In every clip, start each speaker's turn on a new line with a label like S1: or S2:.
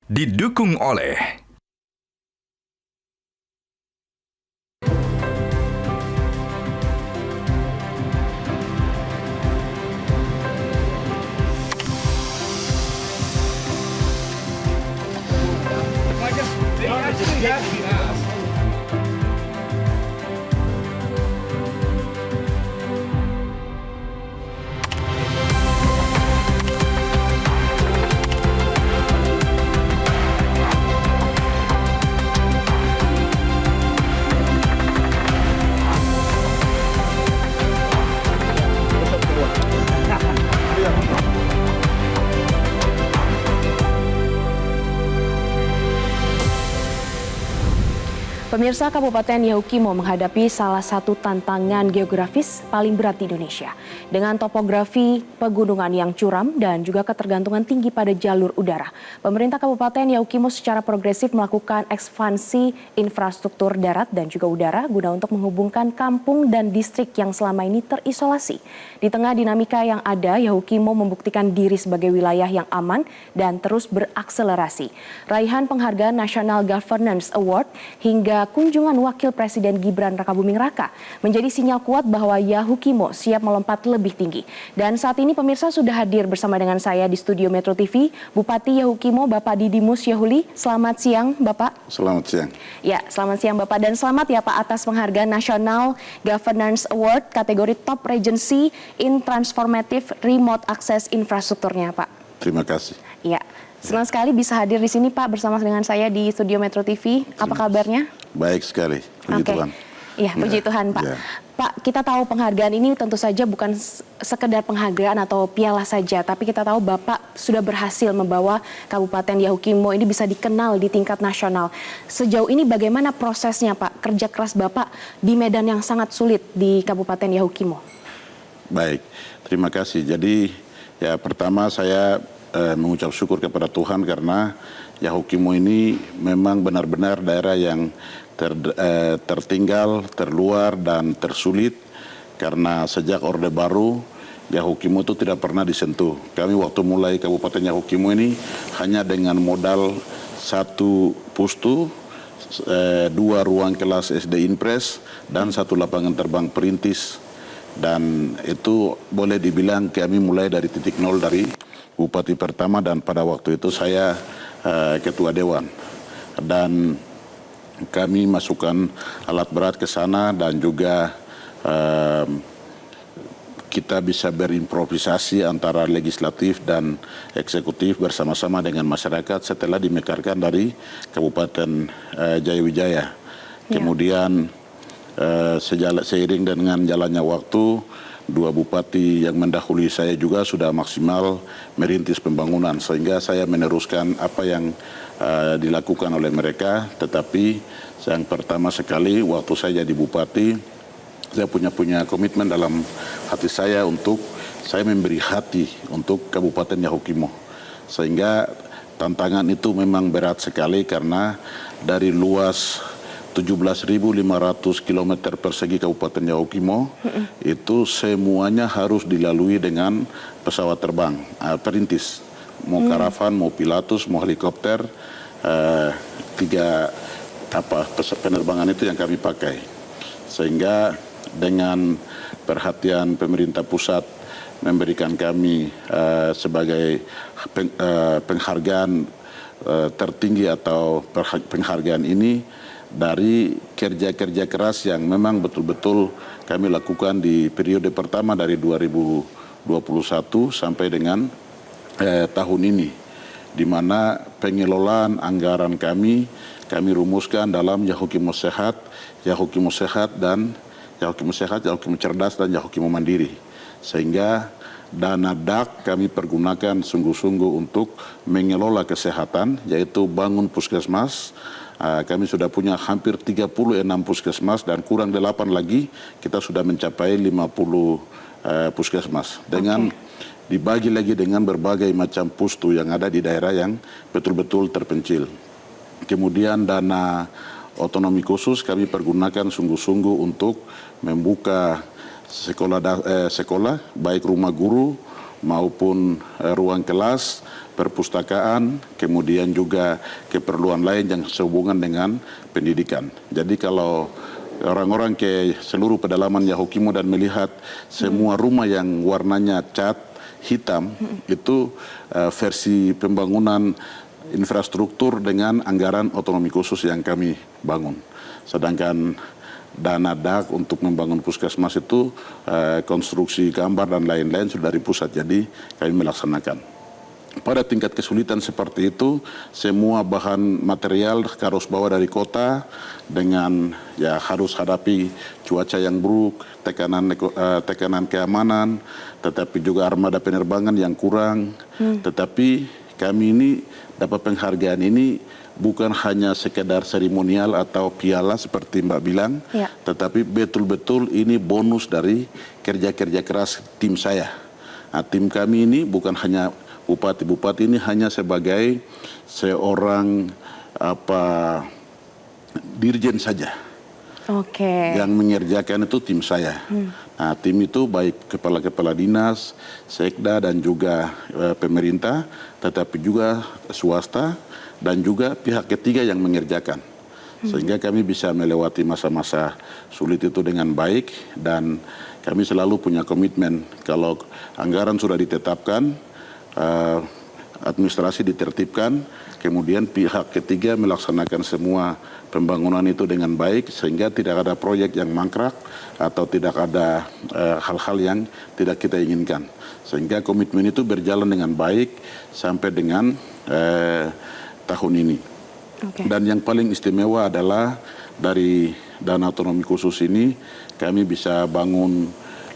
S1: Didukung oleh
S2: Pemirsa, Kabupaten Yahukimo menghadapi salah satu tantangan geografis paling berat di Indonesia. Dengan topografi pegunungan yang curam dan juga ketergantungan tinggi pada jalur udara. Pemerintah Kabupaten Yahukimo secara progresif melakukan ekspansi infrastruktur darat dan juga udara guna untuk menghubungkan kampung dan distrik yang selama ini terisolasi. Di tengah dinamika yang ada, Yahukimo membuktikan diri sebagai wilayah yang aman dan terus berakselerasi. Raihan penghargaan National Governance Award hingga kunjungan Wakil Presiden Gibran Rakabuming Raka menjadi sinyal kuat bahwa Yahukimo siap melompat lebih tinggi. Dan saat ini pemirsa sudah hadir bersama dengan saya di studio Metro TV, Bupati Yahukimo Bapak Didimus Yahuli. Selamat siang Bapak.
S3: Selamat siang.
S2: Ya, selamat siang Bapak dan selamat ya Pak atas penghargaan National Governance Award kategori Top Regency in Transformative Remote Access Infrastrukturnya Pak.
S3: Terima kasih.
S2: Ya. Senang sekali bisa hadir di sini Pak bersama dengan saya di studio Metro TV. Apa kabarnya?
S3: Baik sekali, puji Tuhan.
S2: Iya, puji Tuhan Pak.
S3: Ya.
S2: Pak, kita tahu penghargaan ini tentu saja bukan sekedar penghargaan atau piala saja, tapi kita tahu Bapak sudah berhasil membawa Kabupaten Yahukimo ini bisa dikenal di tingkat nasional. Sejauh ini bagaimana prosesnya Pak, kerja keras Bapak di medan yang sangat sulit di Kabupaten Yahukimo?
S3: Baik, terima kasih. Jadi ya pertama saya mengucap syukur kepada Tuhan karena Yahukimo ini memang benar-benar daerah yang tertinggal, terluar dan tersulit karena sejak Orde Baru Yahukimo itu tidak pernah disentuh. Kami waktu mulai Kabupaten Yahukimo ini hanya dengan modal satu pustu, 2 ruang kelas SD Inpres dan 1 lapangan terbang perintis. Dan itu boleh dibilang kami mulai dari titik nol dari Bupati pertama dan pada waktu itu saya Ketua Dewan. Dan kami masukkan alat berat ke sana dan juga kita bisa berimprovisasi antara legislatif dan eksekutif bersama-sama dengan masyarakat setelah dimekarkan dari Kabupaten Jayawijaya. Kemudian seiring dengan jalannya waktu, 2 bupati yang mendahului saya juga sudah maksimal merintis pembangunan sehingga saya meneruskan apa yang dilakukan oleh mereka. Tetapi yang pertama sekali waktu saya jadi bupati, saya punya komitmen dalam hati saya untuk saya memberi hati untuk Kabupaten Yahukimo. Sehingga tantangan itu memang berat sekali karena dari luas 17.500 km persegi Kabupaten Yahukimo itu semuanya harus dilalui dengan pesawat terbang perintis, mau karavan, mau pilatus, mau helikopter, 3 penerbangan itu yang kami pakai. Sehingga dengan perhatian pemerintah pusat memberikan kami sebagai penghargaan tertinggi atau penghargaan ini dari kerja-kerja keras yang memang betul-betul kami lakukan di periode pertama dari 2021 sampai dengan tahun ini, di mana pengelolaan anggaran kami rumuskan dalam Yahukimo Sehat, Yahukimo Cerdas dan Yahukimo Mandiri. Sehingga dana DAK kami pergunakan sungguh-sungguh untuk mengelola kesehatan, yaitu bangun puskesmas. Kami sudah punya hampir 36 puskesmas dan kurang 8 lagi kita sudah mencapai 50 puskesmas. Dengan dibagi lagi dengan berbagai macam pustu yang ada di daerah yang betul-betul terpencil. Kemudian dana otonomi khusus kami pergunakan sungguh-sungguh untuk membuka sekolah baik rumah guru maupun ruang kelas, perpustakaan, kemudian juga keperluan lain yang sehubungan dengan pendidikan. Jadi kalau orang-orang ke seluruh pedalaman Yahukimo dan melihat semua rumah yang warnanya cat hitam, itu versi pembangunan infrastruktur dengan anggaran otonomi khusus yang kami bangun. Sedangkan dana DAK untuk membangun puskesmas itu konstruksi gambar dan lain-lain sudah dari pusat, jadi kami melaksanakan. Pada tingkat kesulitan seperti itu, semua bahan material harus bawa dari kota dengan ya harus hadapi cuaca yang buruk, tekanan keamanan, tetapi juga armada penerbangan yang kurang. Tetapi kami ini dapat penghargaan ini bukan hanya sekedar seremonial atau piala seperti Mbak bilang, tetapi betul-betul ini bonus dari kerja-kerja keras tim saya. Nah, tim kami ini bukan hanya bupati ini hanya sebagai seorang dirjen saja. Yang mengerjakan itu tim saya. Nah, tim itu baik kepala-kepala dinas, sekda dan juga pemerintah, tetapi juga swasta dan juga pihak ketiga yang mengerjakan. Sehingga kami bisa melewati masa-masa sulit itu dengan baik, dan kami selalu punya komitmen kalau anggaran sudah ditetapkan, administrasi ditertibkan, kemudian pihak ketiga melaksanakan semua pembangunan itu dengan baik sehingga tidak ada proyek yang mangkrak atau tidak ada hal-hal yang tidak kita inginkan. Sehingga komitmen itu berjalan dengan baik sampai dengan tahun ini. Dan yang paling istimewa adalah dari dana otonomi khusus ini kami bisa bangun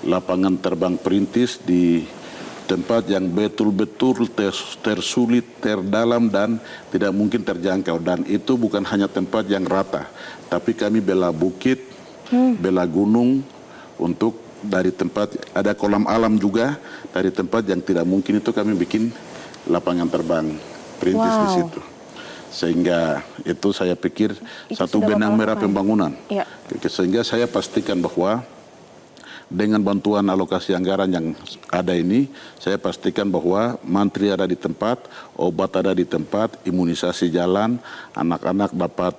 S3: lapangan terbang perintis di tempat yang betul-betul tersulit, terdalam dan tidak mungkin terjangkau. Dan itu bukan hanya tempat yang rata, tapi kami bela bukit, bela gunung untuk dari tempat ada kolam alam juga, dari tempat yang tidak mungkin itu kami bikin lapangan terbang perintis di situ. Sehingga itu saya pikir itu satu benang merah pembangunan. Sehingga saya pastikan bahwa dengan bantuan alokasi anggaran yang ada ini, saya pastikan bahwa mantri ada di tempat, obat ada di tempat, imunisasi jalan, anak-anak dapat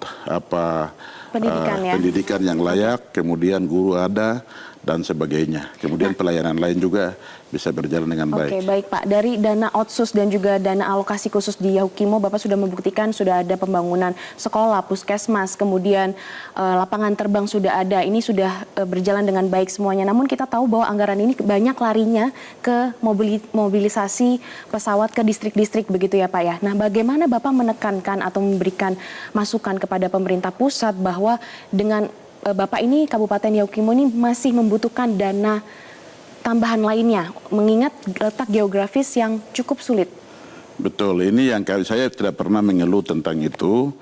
S3: pendidikan yang layak, kemudian guru ada dan sebagainya. Kemudian pelayanan lain juga bisa berjalan dengan baik.
S2: Oke, baik Pak. Dari dana otsus dan juga dana alokasi khusus di Yahukimo, Bapak sudah membuktikan sudah ada pembangunan sekolah, puskesmas, kemudian lapangan terbang sudah ada. Ini sudah berjalan dengan baik semuanya. Namun kita tahu bahwa anggaran ini banyak larinya ke mobilisasi pesawat ke distrik-distrik begitu ya Pak ya. Nah, bagaimana Bapak menekankan atau memberikan masukan kepada pemerintah pusat bahwa dengan Bapak ini, Kabupaten Yahukimo ini masih membutuhkan dana tambahan lainnya, mengingat letak geografis yang cukup sulit?
S3: Betul, ini yang saya tidak pernah mengeluh tentang itu,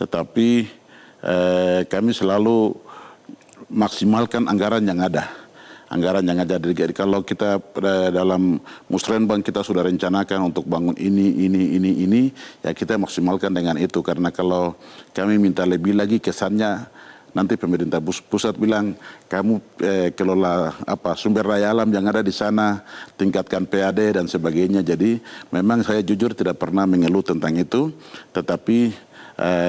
S3: tetapi kami selalu maksimalkan anggaran yang ada. Anggaran yang ada, kalau kita dalam musrenbang kita sudah rencanakan untuk bangun ini, ya kita maksimalkan dengan itu. Karena kalau kami minta lebih lagi kesannya, nanti pemerintah pusat bilang, kamu kelola sumber daya alam yang ada di sana, tingkatkan PAD dan sebagainya. Jadi memang saya jujur tidak pernah mengeluh tentang itu, tetapi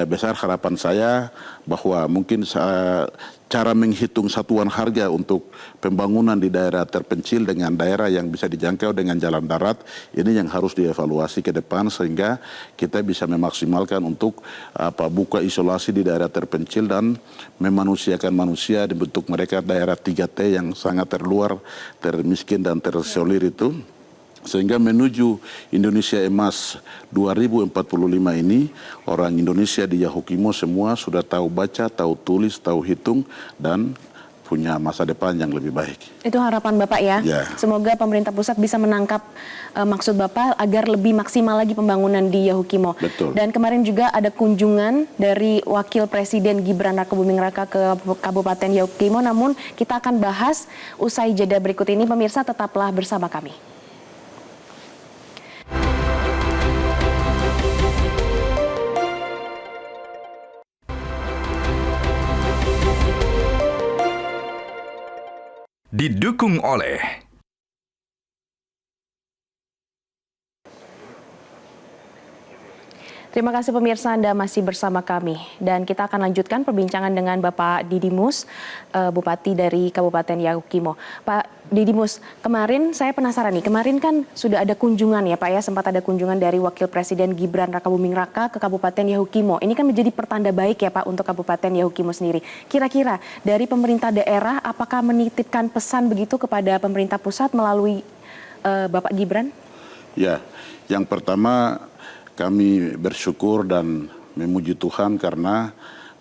S3: besar harapan saya bahwa mungkin cara menghitung satuan harga untuk pembangunan di daerah terpencil dengan daerah yang bisa dijangkau dengan jalan darat, ini yang harus dievaluasi ke depan sehingga kita bisa memaksimalkan untuk buka isolasi di daerah terpencil dan memanusiakan manusia dibentuk mereka daerah 3T yang sangat terluar, termiskin dan terisolir itu. Sehingga menuju Indonesia Emas 2045 ini, orang Indonesia di Yahukimo semua sudah tahu baca, tahu tulis, tahu hitung, dan punya masa depan yang lebih baik.
S2: Itu harapan Bapak ya? Semoga pemerintah pusat bisa menangkap maksud Bapak agar lebih maksimal lagi pembangunan di Yahukimo.
S3: Betul.
S2: Dan kemarin juga ada kunjungan dari Wakil Presiden Gibran Rakabuming Raka ke Kabupaten Yahukimo, namun kita akan bahas usai jeda berikut ini. Pemirsa, tetaplah bersama kami.
S1: Didukung oleh
S2: Terima kasih pemirsa, Anda masih bersama kami. Dan kita akan lanjutkan perbincangan dengan Bapak Didimus, Bupati dari Kabupaten Yahukimo. Pak Didimus, kemarin saya penasaran nih, kemarin kan sudah ada kunjungan ya Pak ya, sempat ada kunjungan dari Wakil Presiden Gibran Rakabuming Raka ke Kabupaten Yahukimo. Ini kan menjadi pertanda baik ya Pak untuk Kabupaten Yahukimo sendiri. Kira-kira dari pemerintah daerah apakah menitipkan pesan begitu kepada pemerintah pusat melalui Bapak Gibran?
S3: Ya, yang pertama kami bersyukur dan memuji Tuhan karena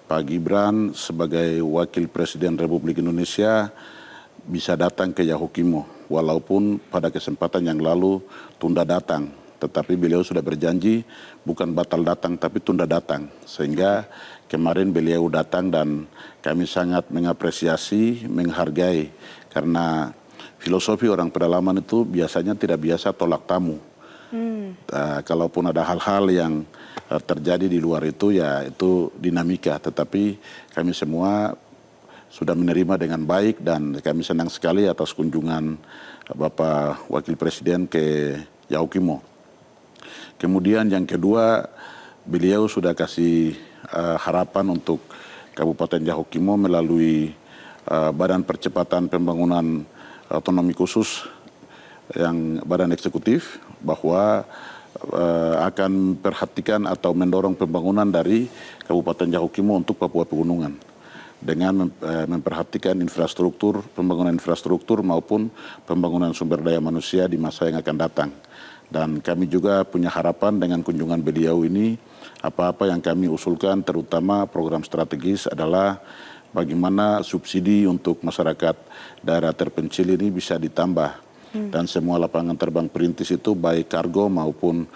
S3: Pak Gibran sebagai Wakil Presiden Republik Indonesia bisa datang ke Yahukimo. Walaupun pada kesempatan yang lalu tunda datang. Tetapi beliau sudah berjanji bukan batal datang tapi tunda datang. Sehingga kemarin beliau datang dan kami sangat mengapresiasi, menghargai. Karena filosofi orang pedalaman itu biasanya tidak biasa tolak tamu. Kalaupun ada hal-hal yang terjadi di luar itu ya itu dinamika, tetapi kami semua sudah menerima dengan baik dan kami senang sekali atas kunjungan Bapak Wakil Presiden ke Yahukimo. Kemudian yang kedua, beliau sudah kasih harapan untuk Kabupaten Yahukimo melalui Badan Percepatan Pembangunan Otonomi Khusus yang badan eksekutif bahwa akan perhatikan atau mendorong pembangunan dari Kabupaten Yahukimo untuk Papua Pegunungan dengan memperhatikan infrastruktur, pembangunan infrastruktur maupun pembangunan sumber daya manusia di masa yang akan datang. Dan kami juga punya harapan dengan kunjungan beliau ini, apa-apa yang kami usulkan terutama program strategis adalah bagaimana subsidi untuk masyarakat daerah terpencil ini bisa ditambah. Dan semua lapangan terbang perintis itu baik kargo maupun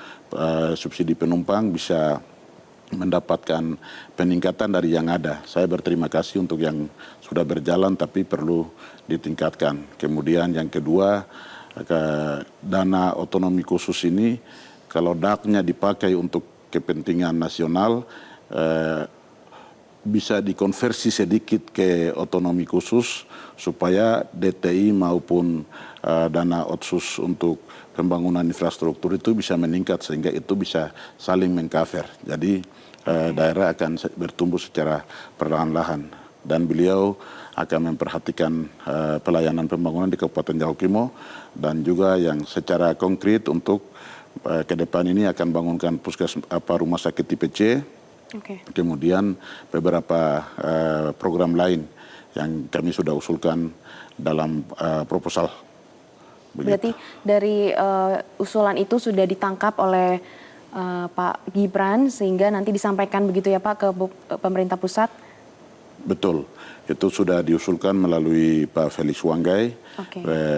S3: subsidi penumpang bisa mendapatkan peningkatan dari yang ada. Saya berterima kasih untuk yang sudah berjalan tapi perlu ditingkatkan. Kemudian yang kedua, dana otonomi khusus ini kalau DAK-nya dipakai untuk kepentingan nasional bisa dikonversi sedikit ke otonomi khusus supaya DTI maupun dana otsus untuk pembangunan infrastruktur itu bisa meningkat sehingga itu bisa saling mengcover. Jadi daerah akan bertumbuh secara perlahan-lahan dan beliau akan memperhatikan pelayanan pembangunan di Kabupaten Yahukimo dan juga yang secara konkret untuk ke depan ini akan bangunkan rumah sakit tipe C. Kemudian beberapa program lain yang kami sudah usulkan dalam proposal.
S2: Berarti dari usulan itu sudah ditangkap oleh Pak Gibran sehingga nanti disampaikan begitu ya Pak ke pemerintah pusat?
S3: Betul, itu sudah diusulkan melalui Pak Felix Wanggai,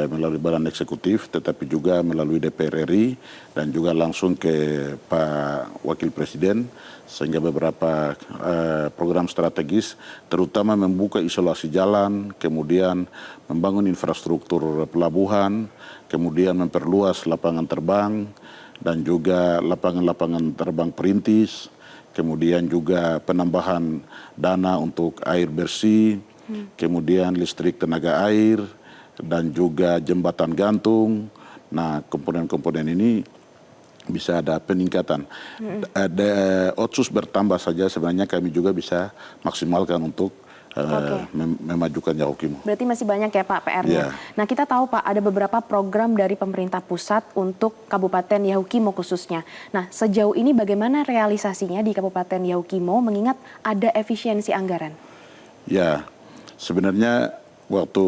S3: melalui Badan Eksekutif, tetapi juga melalui DPR RI dan juga langsung ke Pak Wakil Presiden, sehingga beberapa program strategis, terutama membuka isolasi jalan, kemudian membangun infrastruktur pelabuhan, kemudian memperluas lapangan terbang, dan juga lapangan-lapangan terbang perintis, kemudian juga penambahan dana untuk air bersih, kemudian listrik tenaga air, dan juga jembatan gantung. Nah, komponen-komponen ini bisa ada peningkatan. Otsus bertambah saja sebenarnya kami juga bisa maksimalkan untuk memajukan Yahukimo.
S2: Berarti masih banyak ya Pak PR-nya. Nah kita tahu Pak ada beberapa program dari pemerintah pusat untuk Kabupaten Yahukimo khususnya. Nah sejauh ini bagaimana realisasinya di Kabupaten Yahukimo mengingat ada efisiensi anggaran? Ya,
S3: sebenarnya waktu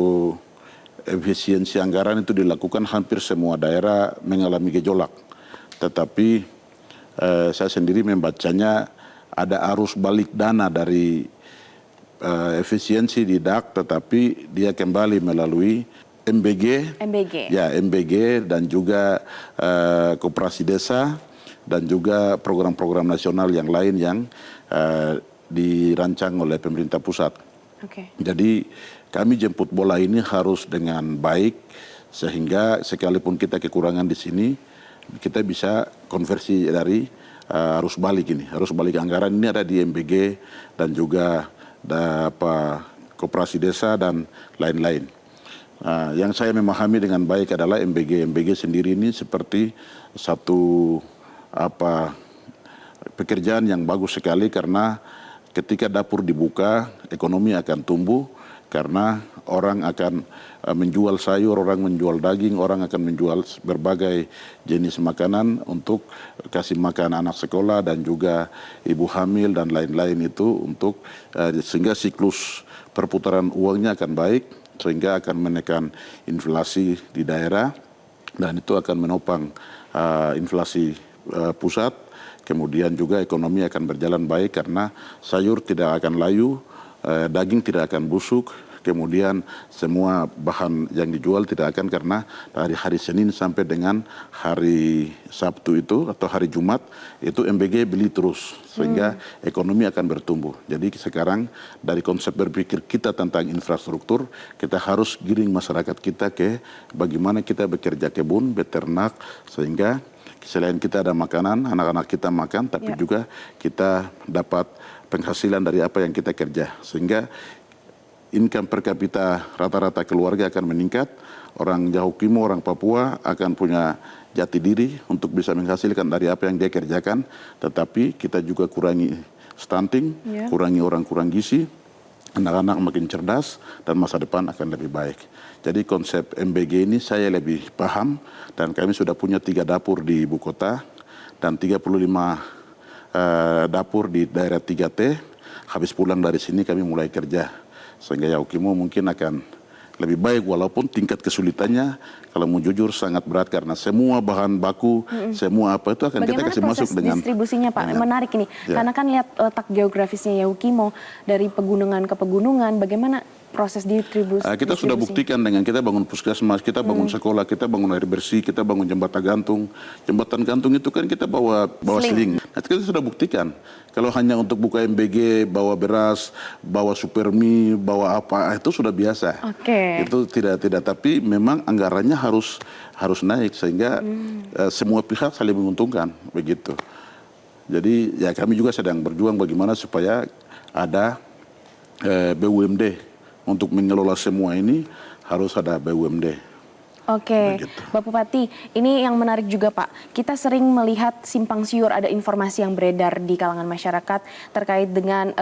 S3: efisiensi anggaran itu dilakukan hampir semua daerah mengalami gejolak. Tetapi saya sendiri membacanya ada arus balik dana dari efisiensi di DAK, tetapi dia kembali melalui MBG, MBG dan juga koperasi desa dan juga program-program nasional yang lain yang dirancang oleh pemerintah pusat. Jadi kami jemput bola ini harus dengan baik sehingga sekalipun kita kekurangan di sini, kita bisa konversi dari arus balik ini. Arus balik anggaran ini ada di MBG dan juga koperasi desa dan lain-lain. Yang saya memahami dengan baik adalah MBG. MBG sendiri ini seperti satu pekerjaan yang bagus sekali karena ketika dapur dibuka, ekonomi akan tumbuh karena orang akan menjual sayur, orang menjual daging, orang akan menjual berbagai jenis makanan untuk kasih makan anak sekolah dan juga ibu hamil dan lain-lain itu untuk sehingga siklus perputaran uangnya akan baik sehingga akan menekan inflasi di daerah dan itu akan menopang inflasi pusat. Kemudian juga ekonomi akan berjalan baik karena sayur tidak akan layu, daging tidak akan busuk, kemudian semua bahan yang dijual tidak akan karena dari hari Senin sampai dengan hari Sabtu itu atau hari Jumat itu MBG beli terus sehingga ekonomi akan bertumbuh. Jadi sekarang dari konsep berpikir kita tentang infrastruktur, kita harus giring masyarakat kita ke bagaimana kita bekerja kebun, beternak sehingga selain kita ada makanan, anak-anak kita makan, tapi juga kita dapat penghasilan dari apa yang kita kerja. Sehingga income per kapita rata-rata keluarga akan meningkat. Orang Yahukimo, orang Papua akan punya jati diri untuk bisa menghasilkan dari apa yang dia kerjakan. Tetapi kita juga kurangi stunting, kurangi orang kurang gizi, anak-anak makin cerdas, dan masa depan akan lebih baik. Jadi konsep MBG ini saya lebih paham dan kami sudah punya 3 dapur di ibu kota dan 35 dapur di daerah 3T. Habis pulang dari sini kami mulai kerja. Sehingga Yahukimo mungkin akan lebih baik walaupun tingkat kesulitannya kalau mau jujur sangat berat karena semua bahan baku, semua apa itu akan kita kasih masuk dengan
S2: distribusinya Pak? Menarik ini. Karena kan lihat letak geografisnya Yahukimo dari pegunungan ke pegunungan, bagaimana proses distribusi?
S3: Kita sudah buktikan dengan kita bangun puskesmas, kita bangun sekolah, kita bangun air bersih, kita bangun jembatan gantung. Jembatan gantung itu kan kita bawa seling. Nah, kita sudah buktikan. Kalau hanya untuk buka MBG, bawa beras, bawa supermi, bawa apa, itu sudah biasa. Itu tidak, tapi memang anggarannya harus naik sehingga semua pihak saling menguntungkan begitu. Jadi ya kami juga sedang berjuang bagaimana supaya ada BUMD. Untuk mengelola semua ini harus ada BUMD.
S2: Bapak Bupati, ini yang menarik juga Pak. Kita sering melihat simpang siur ada informasi yang beredar di kalangan masyarakat terkait dengan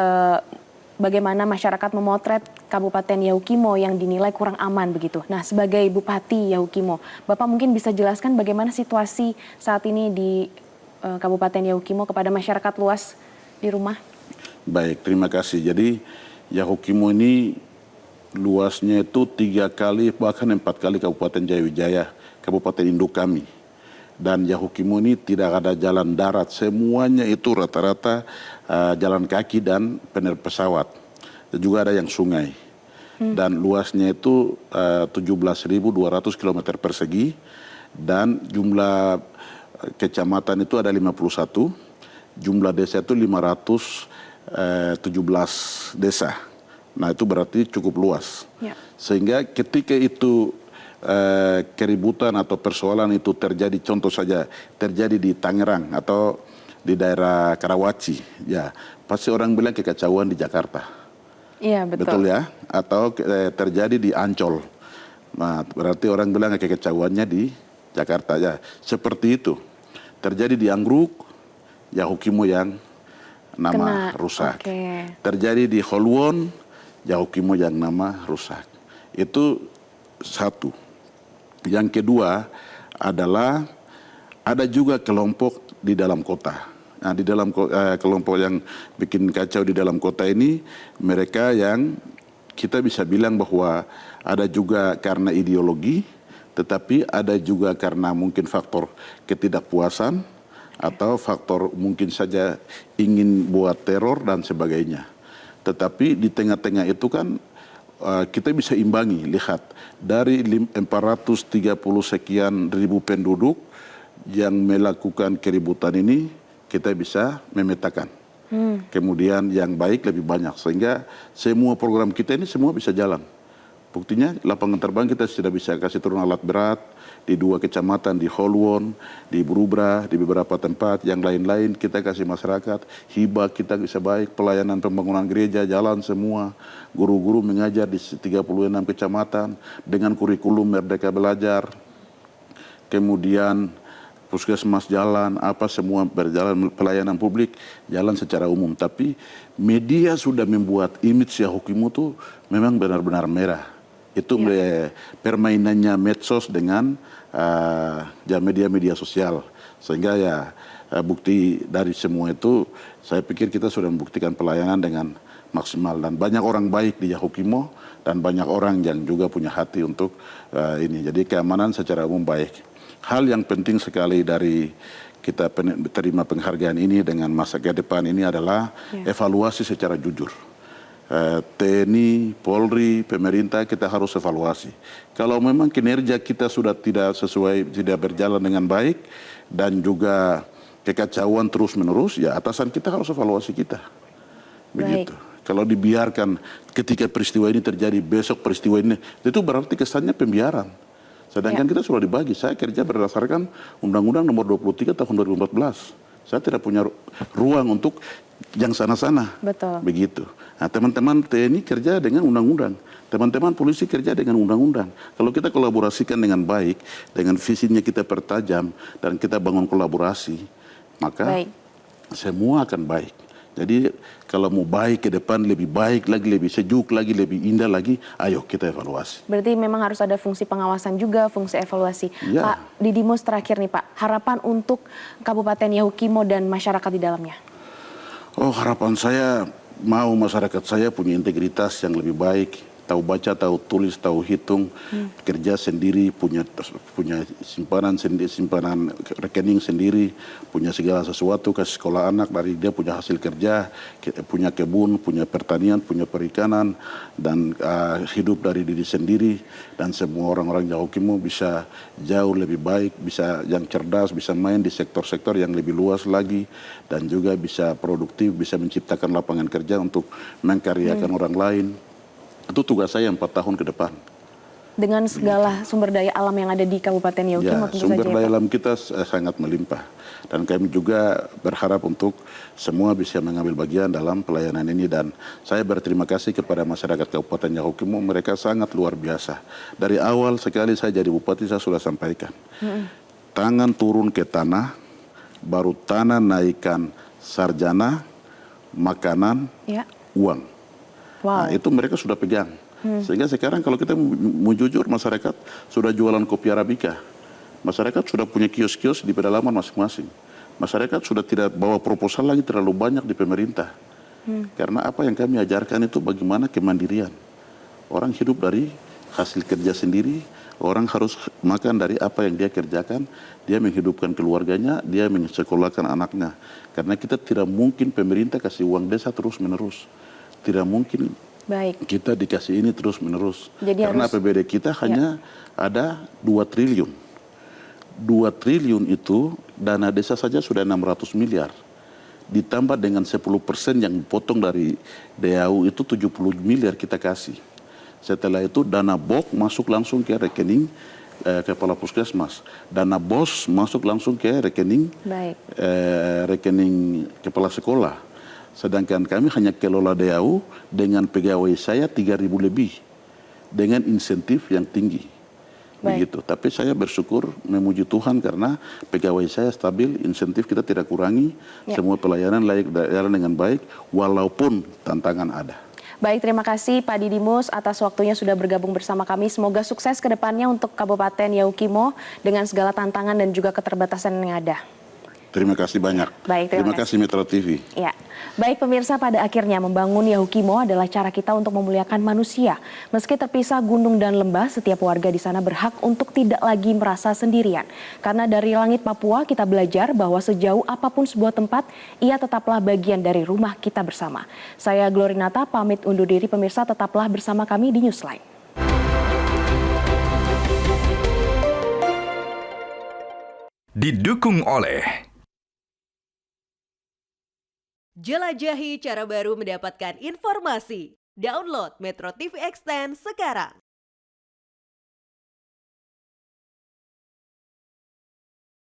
S2: bagaimana masyarakat memotret Kabupaten Yahukimo yang dinilai kurang aman begitu. Nah, sebagai Bupati Yahukimo, Bapak mungkin bisa jelaskan bagaimana situasi saat ini di Kabupaten Yahukimo kepada masyarakat luas di rumah?
S3: Baik, terima kasih. Jadi Yahukimo ini luasnya itu 3 kali bahkan 4 kali Kabupaten Jayawijaya, Kabupaten induk kami. Dan Yahukimo ini tidak ada jalan darat, semuanya itu rata-rata jalan kaki dan pesawat. Dan juga ada yang sungai. Dan luasnya itu 17.200 km persegi dan jumlah kecamatan itu ada 51, jumlah desa itu 517 desa. Nah itu berarti cukup luas. Sehingga ketika itu keributan atau persoalan itu terjadi, contoh saja terjadi di Tangerang atau di daerah Karawaci, ya pasti orang bilang kekacauan di Jakarta.
S2: Iya betul.
S3: Betul ya? Atau terjadi di Ancol. Nah berarti orang bilang kekacauannya di Jakarta ya. Seperti itu. Terjadi di Anggruk, Yahukimo yang nama rusak. Terjadi di Holwon, Yahukimo yang nama rusak. Itu satu. Yang kedua adalah ada juga kelompok di dalam kota. Nah, di dalam kelompok yang bikin kacau di dalam kota ini, mereka yang kita bisa bilang bahwa ada juga karena ideologi, tetapi ada juga karena mungkin faktor ketidakpuasan atau faktor mungkin saja ingin buat teror dan sebagainya. Tetapi di tengah-tengah itu kan kita bisa imbangi, lihat dari 430 sekian ribu penduduk yang melakukan keributan ini kita bisa memetakan. Kemudian yang baik lebih banyak sehingga semua program kita ini semua bisa jalan. Buktinya lapangan terbang kita sudah bisa kasih turun alat berat di 2 kecamatan, di Holwon, di Berubra, di beberapa tempat, yang lain-lain kita kasih masyarakat, hibah kita bisa baik, pelayanan pembangunan gereja, jalan semua, guru-guru mengajar di 36 kecamatan dengan kurikulum Merdeka Belajar. Kemudian puskesmas jalan, apa semua berjalan, pelayanan publik jalan secara umum. Tapi media sudah membuat image Yahukimo itu memang benar-benar merah. Itu permainannya medsos dengan media-media sosial. Sehingga ya bukti dari semua itu, saya pikir kita sudah membuktikan pelayanan dengan maksimal. Dan banyak orang baik di Yahukimo, dan banyak orang yang juga punya hati untuk ini. Jadi keamanan secara umum baik. Hal yang penting sekali dari kita terima penghargaan ini dengan masa ke depan ini adalah evaluasi secara jujur. TNI, Polri, pemerintah kita harus evaluasi. Kalau memang kinerja kita sudah tidak sesuai, tidak berjalan dengan baik, dan juga kekacauan terus-menerus, ya atasan kita harus evaluasi kita. Begitu. Kalau dibiarkan ketika peristiwa ini terjadi, besok peristiwa ini, itu berarti kesannya pembiaran. Sedangkan kita sudah dibagi. Saya kerja berdasarkan Undang-Undang Nomor 23 Tahun 2014. Saya tidak punya ruang untuk yang sana-sana.
S2: Betul.
S3: Begitu. Nah, teman-teman TNI kerja dengan undang-undang. Teman-teman polisi kerja dengan undang-undang. Kalau kita kolaborasikan dengan baik, dengan visinya kita pertajam, dan kita bangun kolaborasi, maka semua akan baik. Jadi kalau mau baik ke depan, lebih baik lagi, lebih sejuk lagi, lebih indah lagi, ayo kita evaluasi.
S2: Berarti memang harus ada fungsi pengawasan juga, fungsi evaluasi.
S3: Ya.
S2: Pak Didimus, terakhir nih Pak, harapan untuk Kabupaten Yahukimo dan masyarakat di dalamnya?
S3: Oh, harapan saya mau masyarakat saya punya integritas yang lebih baik, tahu baca, tahu tulis, tahu hitung, kerja sendiri, punya simpanan sendiri, simpanan rekening sendiri, punya segala sesuatu, kasih sekolah anak dari dia punya hasil kerja, punya kebun, punya pertanian, punya perikanan, dan hidup dari diri sendiri, dan semua orang-orang Yahukimo bisa jauh lebih baik, bisa yang cerdas, bisa main di sektor-sektor yang lebih luas lagi, dan juga bisa produktif, bisa menciptakan lapangan kerja untuk mengkaryakan orang lain. Itu tugas saya 4 tahun ke depan.
S2: Dengan segala sumber daya alam yang ada di Kabupaten Yahukimo,
S3: ya, sumber daya alam kita sangat melimpah. Dan kami juga berharap untuk semua bisa mengambil bagian dalam pelayanan ini. Dan saya berterima kasih kepada masyarakat Kabupaten Yahukimo, mereka sangat luar biasa. Dari awal sekali saya jadi bupati, saya sudah sampaikan. Tangan turun ke tanah, baru tanah naikkan sarjana, makanan, uang. Nah, itu mereka sudah pegang. Sehingga sekarang kalau kita mau jujur, masyarakat sudah jualan kopi Arabica. Masyarakat sudah punya kios-kios di pedalaman masing-masing. Masyarakat sudah tidak bawa proposal lagi terlalu banyak di pemerintah. Karena apa yang kami ajarkan itu bagaimana kemandirian. Orang hidup dari hasil kerja sendiri, orang harus makan dari apa yang dia kerjakan, dia menghidupkan keluarganya, dia mensekolahkan anaknya. Karena kita tidak mungkin pemerintah kasih uang desa terus-menerus. Tidak mungkin kita dikasih ini terus-menerus. Karena APBD kita hanya ada 2 triliun. 2 triliun itu dana desa saja sudah 600 miliar. Ditambah dengan 10% yang potong dari DAU itu 70 miliar kita kasih. Setelah itu dana BOK masuk langsung ke rekening kepala puskesmas. Dana BOS masuk langsung ke rekening rekening kepala sekolah. Sedangkan kami hanya kelola DAU dengan pegawai saya 3.000 lebih dengan insentif yang tinggi. Begitu. Tapi saya bersyukur, memuji Tuhan karena pegawai saya stabil, insentif kita tidak kurangi, semua pelayanan jalan dengan baik walaupun tantangan ada.
S2: Baik, terima kasih Pak Didimus atas waktunya sudah bergabung bersama kami. Semoga sukses ke depannya untuk Kabupaten Yahukimo dengan segala tantangan dan juga keterbatasan yang ada.
S3: Terima kasih banyak.
S2: Baik,
S3: terima kasih Metro TV.
S2: Ya. Baik pemirsa, pada akhirnya membangun Yahukimo adalah cara kita untuk memuliakan manusia. Meski terpisah gunung dan lembah, setiap warga di sana berhak untuk tidak lagi merasa sendirian. Karena dari langit Papua kita belajar bahwa sejauh apapun sebuah tempat, ia tetaplah bagian dari rumah kita bersama. Saya Glorinata pamit undur diri, pemirsa tetaplah bersama kami di Newsline.
S1: Didukung oleh
S4: jelajahi cara baru mendapatkan informasi. Download Metro TV Extend sekarang.